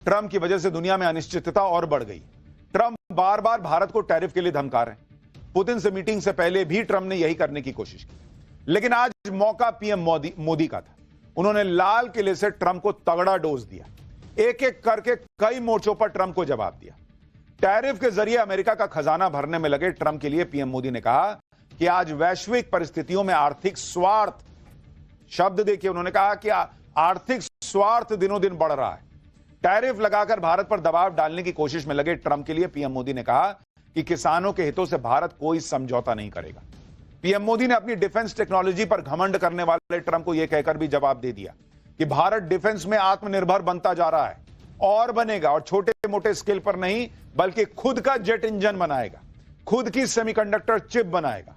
Trump की वजह से दुनिया में अनिश्चितता और बढ़ गई। ट्रंप बार बार भारत को टैरिफ के लिए धमका रहे हैं। पुतिन से मीटिंग से पहले भी ट्रंप ने यही करने की कोशिश की, लेकिन आज मौका पीएम मोदी का था। उन्होंने लाल किले से ट्रंप को तगड़ा डोज दिया। एक एक करके कई मोर्चों पर ट्रंप को जवाब दिया। टैरिफ के जरिए अमेरिका का खजाना भरने में लगे ट्रंप के लिए पीएम मोदी ने कहा कि आज वैश्विक परिस्थितियों में आर्थिक स्वार्थ, शब्द देखिए, उन्होंने कहा कि आर्थिक स्वार्थ दिनों दिन बढ़ रहा है। टैरिफ लगाकर भारत पर दबाव डालने की कोशिश में लगे ट्रंप के लिए पीएम मोदी ने कहा कि किसानों के हितों से भारत कोई समझौता नहीं करेगा। पीएम मोदी ने अपनी डिफेंस टेक्नोलॉजी पर घमंड करने वाले ट्रंप को यह कहकर भी जवाब दे दिया कि भारत डिफेंस में आत्मनिर्भर बनता जा रहा है और बनेगा, और छोटे मोटे स्केल पर नहीं बल्कि खुद का जेट इंजन बनाएगा, खुद की सेमीकंडक्टर चिप बनाएगा।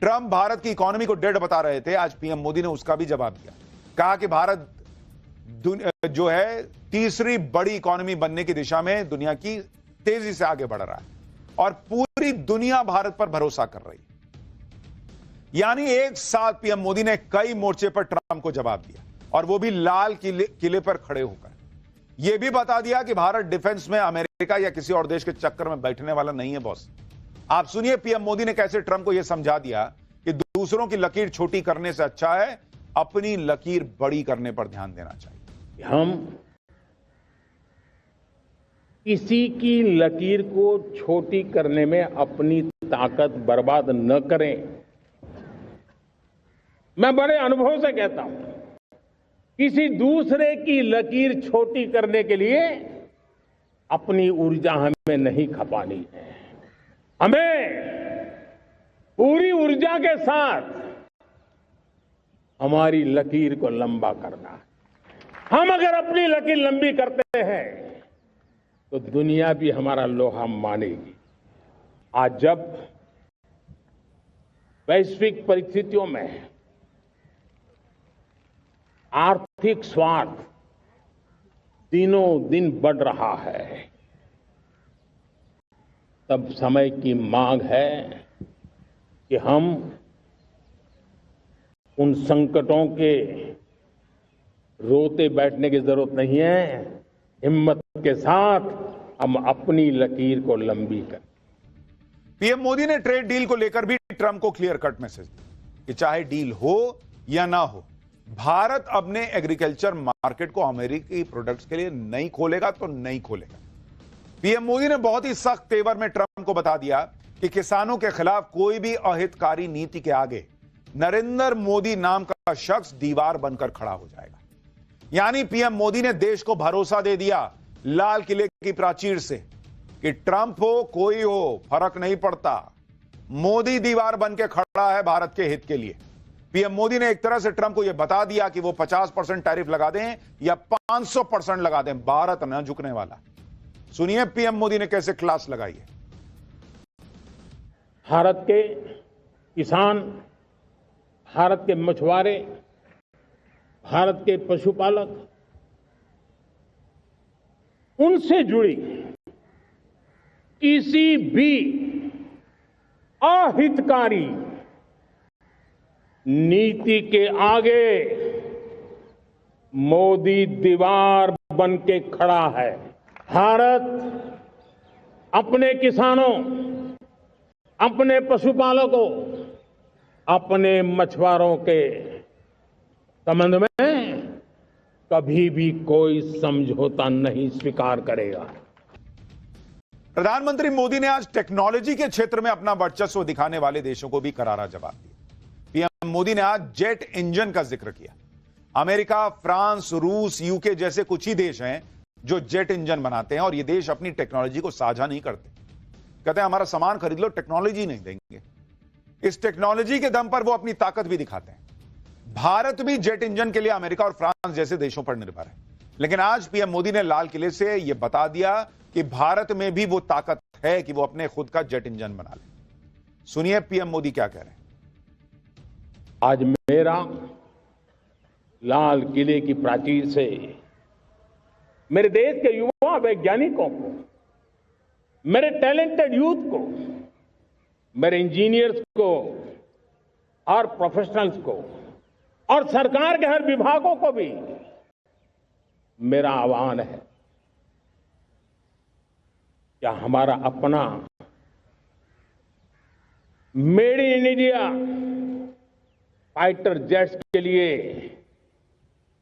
ट्रंप भारत की इकोनॉमी को डेड बता रहे थे, आज पीएम मोदी ने उसका भी जवाब दिया। कहा कि भारत जो है तीसरी बड़ी इकोनॉमी बनने की दिशा में दुनिया की तेजी से आगे बढ़ रहा है और पूरी दुनिया भारत पर भरोसा कर रही है। यानी एक साथ पीएम मोदी ने कई मोर्चे पर ट्रंप को जवाब दिया, और वो भी लाल किले पर खड़े होकर। यह भी बता दिया कि भारत डिफेंस में अमेरिका या किसी और देश के चक्कर में बैठने वाला नहीं है बॉस। आप सुनिए पीएम मोदी ने कैसे ट्रंप को यह समझा दिया कि दूसरों की लकीर छोटी करने से अच्छा है अपनी लकीर बड़ी करने पर ध्यान देना चाहिए। हम किसी की लकीर को छोटी करने में अपनी ताकत बर्बाद न करें। मैं बड़े अनुभव से कहता हूं, किसी दूसरे की लकीर छोटी करने के लिए अपनी ऊर्जा हमें नहीं खपानी है। हमें पूरी ऊर्जा के साथ हमारी लकीर को लंबा करना है। हम अगर अपनी लकीर लंबी करते हैं तो दुनिया भी हमारा लोहा मानेगी। आज जब वैश्विक परिस्थितियों में आर्थिक स्वार्थ दिनों दिन बढ़ रहा है, तब समय की मांग है कि हम उन संकटों के रोते बैठने की जरूरत नहीं है। हिम्मत के साथ हम अपनी लकीर को लंबी करें। पीएम मोदी ने ट्रेड डील को लेकर भी ट्रंप को क्लियर कट मैसेज दिया कि चाहे डील हो या ना हो, भारत अपने एग्रीकल्चर मार्केट को अमेरिकी प्रोडक्ट्स के लिए नहीं खोलेगा तो नहीं खोलेगा। पीएम मोदी ने बहुत ही सख्त तेवर में ट्रंप को बता दिया कि किसानों के खिलाफ कोई भी अहितकारी नीति के आगे नरेंद्र मोदी नाम का शख्स दीवार बनकर खड़ा हो जाएगा। यानी पीएम मोदी ने देश को भरोसा दे दिया लाल किले की प्राचीर से कि ट्रंप हो कोई हो फर्क नहीं पड़ता, मोदी दीवार बनकर खड़ा है भारत के हित के लिए। पीएम मोदी ने एक तरह से ट्रंप को यह बता दिया कि वो 50% टैरिफ लगा दें या 500% लगा दें, भारत न झुकने वाला। सुनिए पीएम मोदी ने कैसे क्लास लगाई है। भारत के किसान, भारत के मछुआरे, भारत के पशुपालक, उनसे जुड़ी किसी भी अहितकारी नीति के आगे मोदी दीवार बन के खड़ा है। भारत अपने किसानों, अपने पशुपालकों, अपने मछुआरों के संबंध में कभी भी कोई समझौता नहीं स्वीकार करेगा। प्रधानमंत्री मोदी ने आज टेक्नोलॉजी के क्षेत्र में अपना वर्चस्व दिखाने वाले देशों को भी करारा जवाब दिया। पीएम मोदी ने आज जेट इंजन का जिक्र किया। अमेरिका, फ्रांस, रूस, यूके जैसे कुछ ही देश हैं जो जेट इंजन बनाते हैं, और ये देश अपनी टेक्नोलॉजी को साझा नहीं करते। कहते हैं हमारा सामान खरीद लो, टेक्नोलॉजी नहीं देंगे। इस टेक्नोलॉजी के दम पर वो अपनी ताकत भी दिखाते हैं। भारत भी जेट इंजन के लिए अमेरिका और फ्रांस जैसे देशों पर निर्भर है, लेकिन आज पीएम मोदी ने लाल किले से यह बता दिया कि भारत में भी वो ताकत है कि वो अपने खुद का जेट इंजन बना ले। सुनिए पीएम मोदी क्या कह रहे हैं। आज मेरा लाल किले की प्राचीर से मेरे देश के युवा वैज्ञानिकों को, मेरे टैलेंटेड यूथ को, मेरे इंजीनियर्स को और प्रोफेशनल्स को और सरकार के हर विभागों को भी मेरा आह्वान है क्या हमारा अपना made in India fighter jets के लिए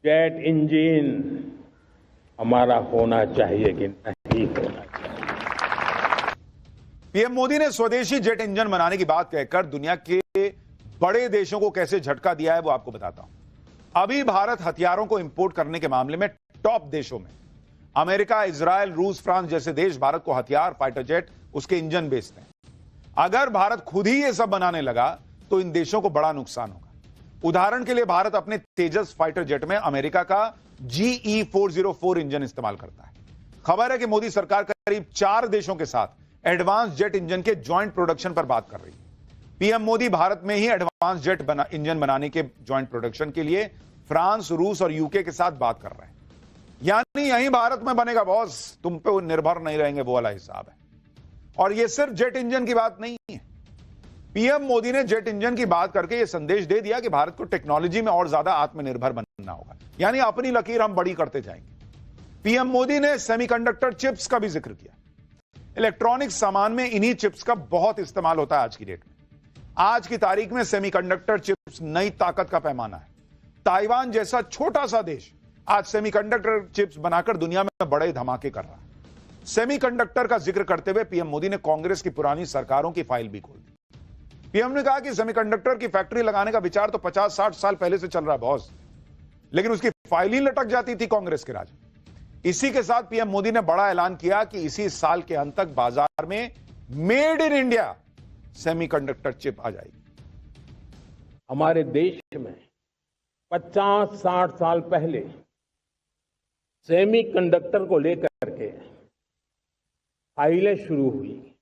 जेट इंजन हमारा होना चाहिए कि नहीं होना चाहिए? पीएम मोदी ने स्वदेशी जेट इंजन बनाने की बात कहकर दुनिया के बड़े देशों को कैसे झटका दिया है वो आपको बताता हूं। अभी भारत हथियारों को इंपोर्ट करने के मामले में टॉप देशों में अमेरिका, इजराइल, रूस, फ्रांस जैसे देश भारत को हथियार, फाइटर जेट, उसके इंजन बेचते हैं। अगर भारत खुद ही ये सब बनाने लगा तो इन देशों को बड़ा नुकसान होगा। उदाहरण के लिए भारत अपने तेजस फाइटर जेट में अमेरिका का GE-404 इंजन इस्तेमाल करता है। खबर है कि मोदी सरकार करीब 4 देशों के साथ एडवांस जेट इंजन के ज्वाइंट प्रोडक्शन पर बात कर रही है। पीएम मोदी भारत में ही एडवांस जेट इंजन बनाने के ज्वाइंट प्रोडक्शन के लिए फ्रांस, रूस और यूके के साथ बात कर रहे हैं। यानी यही भारत में बनेगा बॉस, तुम पे निर्भर नहीं रहेंगे, वो वाला हिसाब है। और यह सिर्फ जेट इंजन की बात नहीं है। पीएम मोदी ने जेट इंजन की बात करके यह संदेश दे दिया कि भारत को टेक्नोलॉजी में और ज्यादा आत्मनिर्भर बनना होगा, यानी अपनी लकीर हम बड़ी करते जाएंगे। पीएम मोदी ने सेमीकंडक्टर चिप्स का भी जिक्र किया। इलेक्ट्रॉनिक्स सामान में इन्हीं चिप्स का बहुत इस्तेमाल होता है आज की डेट में। आज की तारीख में सेमीकंडक्टर चिप्स नई ताकत का पैमाना है। ताइवान जैसा छोटा सा देश आज सेमीकंडक्टर चिप्स बनाकर दुनिया में बड़े धमाके कर रहा है। सेमीकंडक्टर का जिक्र करते हुए पीएम मोदी ने कांग्रेस की पुरानी सरकारों की फाइल भी खोल दी। पीएम ने कहा कि सेमीकंडक्टर की फैक्ट्री लगाने का विचार तो 50-60 साल पहले से चल रहा है बॉस, लेकिन उसकी फाइल ही लटक जाती थी कांग्रेस के राज में। इसी के साथ पीएम मोदी ने बड़ा ऐलान किया कि इसी साल के अंत तक बाजार में made in India semiconductor chip आ जाएगी। हमारे देश में 50-60 साल पहले सेमीकंडक्टर को लेकर के फाइलें शुरू हुई।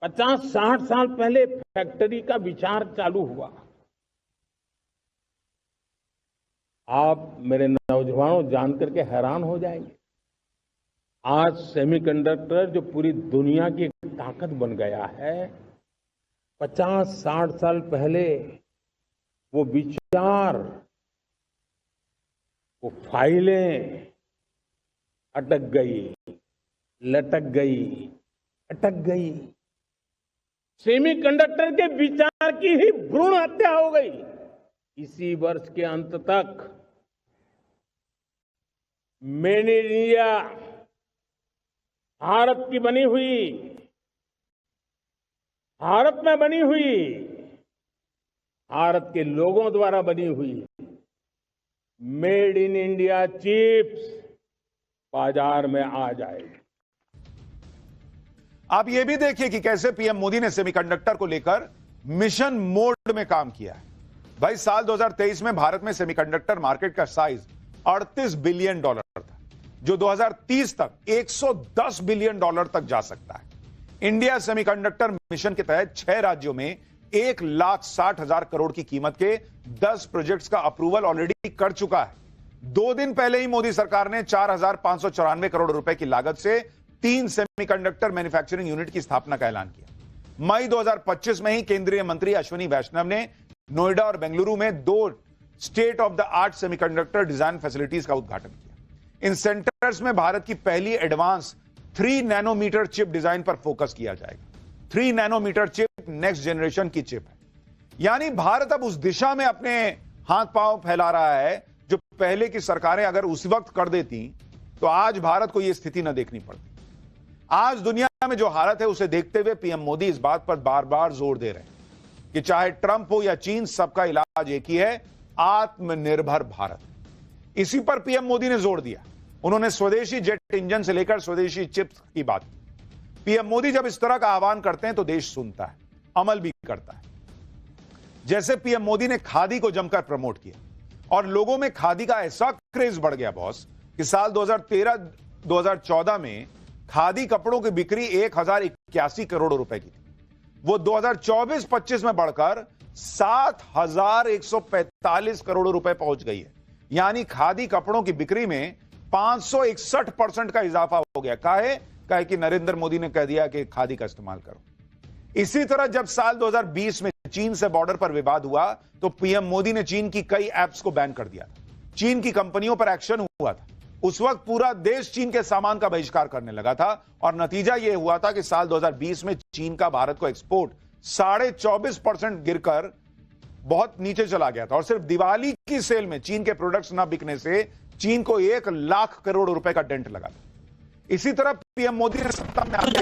50-60 साल पहले फैक्ट्री का विचार चालू हुआ। आप मेरे नौजवानों जानकर के हैरान हो जाएंगे, आज सेमीकंडक्टर जो पूरी दुनिया की ताकत बन गया है, 50-60 साल पहले वो विचार, वो फाइलें अटक गई, लटक गई, अटक गई। सेमीकंडक्टर के विचार की ही भ्रूण हत्या हो गई। इसी वर्ष के अंत तक मेड इन इंडिया भारत की बनी हुई, भारत में बनी हुई, भारत के लोगों द्वारा बनी हुई मेड इन इंडिया चिप्स बाजार में आ जाएगी। आप यह भी देखिए कि कैसे पीएम मोदी ने सेमीकंडक्टर को लेकर मिशन मोड में काम किया है। भाई साल 2023 में भारत में सेमीकंडक्टर मार्केट का साइज $38 बिलियन था, जो 2030 तक $110 बिलियन तक जा सकता है। इंडिया सेमीकंडक्टर मिशन के तहत 6 राज्यों में 1,60,000 करोड़ की कीमत के 10 प्रोजेक्ट्स का अप्रूवल ऑलरेडी कर चुका है। 2 दिन पहले ही मोदी सरकार ने 4,594 करोड़ रुपए की लागत से 3 सेमीकंडक्टर मैन्युफैक्चरिंग यूनिट की स्थापना का ऐलान किया। मई 2025 में ही केंद्रीय मंत्री अश्विनी वैष्णव ने नोएडा और बेंगलुरु में 2 state of the art semiconductor design facilities का उद्घाटन किया। इन सेंटर्स में भारत की पहली एडवांस 3 नैनोमीटर चिप डिजाइन पर फोकस किया जाएगा। 3 नैनोमीटर चिप नेक्स्ट जनरेशन की चिप है, यानी भारत अब उस दिशा में अपने हाथ पांव फैला रहा है जो पहले की सरकारें अगर उस वक्त कर देती तो आज भारत को यह स्थिति न देखनी पड़ती। आज दुनिया में जो हालत है उसे देखते हुए पीएम मोदी इस बात पर बार बार जोर दे रहे हैं कि चाहे ट्रंप हो या चीन, सबका इलाज एक ही है, आत्मनिर्भर भारत। इसी पर पीएम मोदी ने जोर दिया। उन्होंने स्वदेशी जेट इंजन से लेकर स्वदेशी चिप्स की बात की। पीएम मोदी जब इस तरह का आह्वान करते हैं तो देश सुनता है, अमल भी करता है। जैसे पीएम मोदी ने खादी को जमकर प्रमोट किया और लोगों में खादी का ऐसा क्रेज बढ़ गया बॉस कि साल 2013-2014 में खादी कपड़ों की बिक्री 1,081 करोड़ रुपए की थी। वो 2024-25 में बढ़कर 7,145 करोड़ रुपए पहुंच गई है। यानी खादी कपड़ों की बिक्री में 561% का इजाफा हो गया। काहे कि नरेंद्र मोदी ने कह दिया कि खादी का इस्तेमाल करो। इसी तरह जब साल 2020 में चीन से बॉर्डर पर विवाद हुआ तो पीएम मोदी ने चीन की कई ऐप्स को बैन कर दिया था। चीन की कंपनियों पर एक्शन हुआ था। उस वक्त पूरा देश चीन के सामान का बहिष्कार करने लगा था और नतीजा यह हुआ था कि साल 2020 में चीन का भारत को एक्सपोर्ट 24.5% गिरकर बहुत नीचे चला गया था और सिर्फ दिवाली की सेल में चीन के प्रोडक्ट्स ना बिकने से चीन को 1 लाख करोड़ रुपए का डेंट लगा था। इसी तरह पीएम मोदी ने सत्ता में आते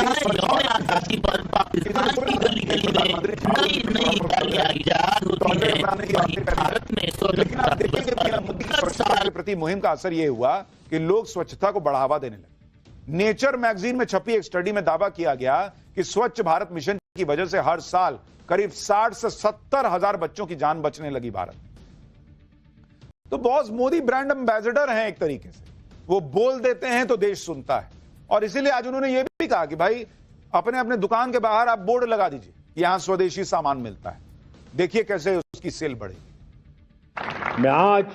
के प्रति मुहिम का असर यह हुआ कि लोग स्वच्छता को बढ़ावा देने लगे। नेचर मैगजीन में छपी एक स्टडी में दावा किया गया कि स्वच्छ भारत मिशन की वजह से हर साल करीब 60 से 70 हजार बच्चों की जान बचने लगी भारत। तो बॉस मोदी ब्रांड एम्बेसडर हैं एक तरीके से, वो बोल देते हैं तो देश सुनता है और इसीलिए आज उन्होंने ये भी कहा कि भाई अपने अपने दुकान के बाहर आप बोर्ड लगा दीजिए, यहां स्वदेशी सामान मिलता है, देखिए कैसे उसकी सेल बढ़ेगी। मैं आज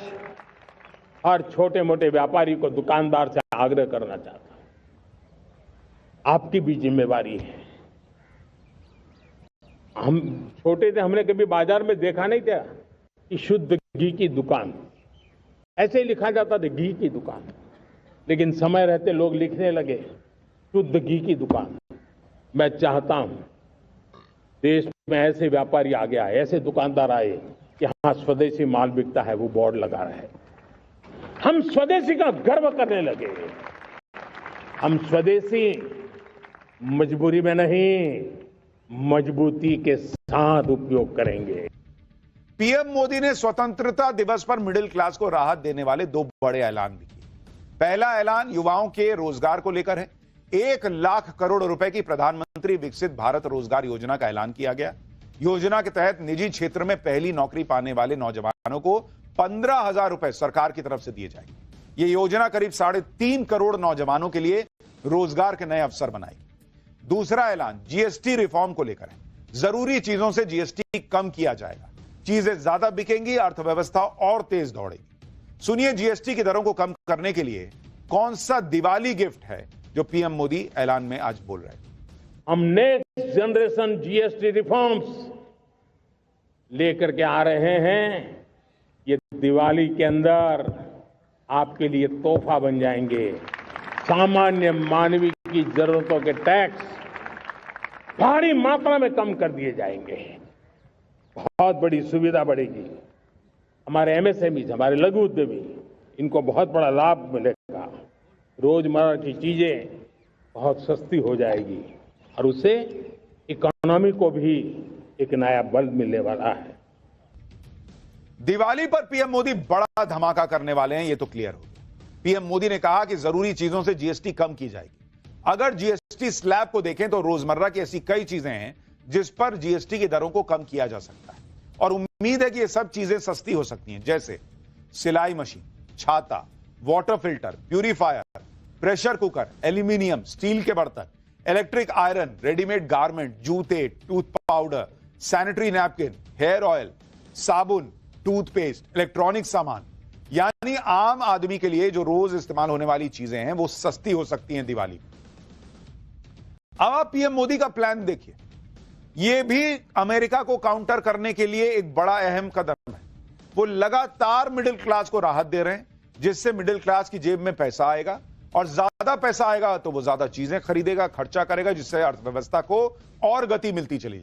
हर छोटे मोटे व्यापारी को, दुकानदार से आग्रह करना चाहता हूं, आपकी भी जिम्मेवारी है। हम छोटे थे, हमने कभी बाजार में देखा नहीं था कि शुद्ध घी की दुकान, ऐसे ही लिखा जाता था घी की दुकान, लेकिन समय रहते लोग लिखने लगे शुद्ध घी की दुकान। मैं चाहता हूं देश में ऐसे व्यापारी आ गया, ऐसे दुकानदार आए कि हाँ स्वदेशी माल बिकता है, वो बोर्ड लगा रहे, हम स्वदेशी का गर्व करने लगे। हम स्वदेशी मजबूरी में नहीं, मजबूती के साथ उपयोग करेंगे। पीएम मोदी ने स्वतंत्रता दिवस पर मिडिल क्लास को राहत देने वाले 2 बड़े ऐलान भी किए। पहला ऐलान युवाओं के रोजगार को लेकर है। 1 लाख करोड़ रुपए की प्रधानमंत्री विकसित भारत रोजगार योजना का ऐलान किया गया। योजना के तहत निजी क्षेत्र में पहली नौकरी पाने वाले नौजवानों को 15,000 रुपए सरकार की तरफ से दिए जाएंगे। यह योजना करीब 3.5 करोड़ नौजवानों के लिए रोजगार के नए अवसर बनाएगी। दूसरा ऐलान जीएसटी रिफॉर्म को लेकर है। जरूरी चीजों से जीएसटी कम किया जाएगा, चीजें ज्यादा बिकेंगी, अर्थव्यवस्था और तेज दौड़ेगी। सुनिए जीएसटी की दरों को कम करने के लिए कौन सा दिवाली गिफ्ट है जो पीएम मोदी ऐलान में आज बोल रहे हैं। हम नेक्स्ट जनरेशन जीएसटी रिफॉर्म्स लेकर के आ रहे हैं। ये दिवाली के अंदर आपके लिए तोहफा बन जाएंगे। सामान्य मानवीय की जरूरतों के टैक्स भारी मात्रा में कम कर दिए जाएंगे। बहुत बड़ी सुविधा बढ़ेगी। हमारे एमएसएमई, हमारे लघु उद्यमी, इनको बहुत बड़ा लाभ मिलेगा। रोजमर्रा की चीजें बहुत सस्ती हो जाएगी और उससे इकोनॉमी को भी एक नया बल मिलने वाला है। दिवाली पर पीएम मोदी बड़ा धमाका करने वाले हैं, ये तो क्लियर हो गया। पीएम मोदी ने कहा कि जरूरी चीजों से जीएसटी कम की जाएगी। अगर जीएसटी स्लैब को देखें तो रोजमर्रा की ऐसी कई चीजें हैं जिस पर जीएसटी की दरों को कम किया जा सकता है और उम्मीद है कि ये सब चीजें सस्ती हो सकती हैं, जैसे सिलाई मशीन, छाता, water filter, purifier, pressure cooker, aluminium, steel के बर्तन, इलेक्ट्रिक आयरन, रेडीमेड गारमेंट, जूते, tooth powder, sanitary napkin, hair oil, साबुन, टूथपेस्ट, इलेक्ट्रॉनिक सामान, यानी आम आदमी के लिए जो रोज इस्तेमाल होने वाली चीजें हैं वो सस्ती हो सकती हैं दिवाली में। अब आप पीएम मोदी का प्लान देखिए, यह भी अमेरिका को काउंटर करने के लिए एक बड़ा अहम कदम है। वो लगातार मिडिल क्लास को राहत दे रहे हैं, जिससे मिडिल क्लास की जेब में पैसा आएगा और ज्यादा पैसा आएगा तो वो ज्यादा चीजें खरीदेगा, खर्चा करेगा, जिससे अर्थव्यवस्था को और गति मिलती चली जाएगी।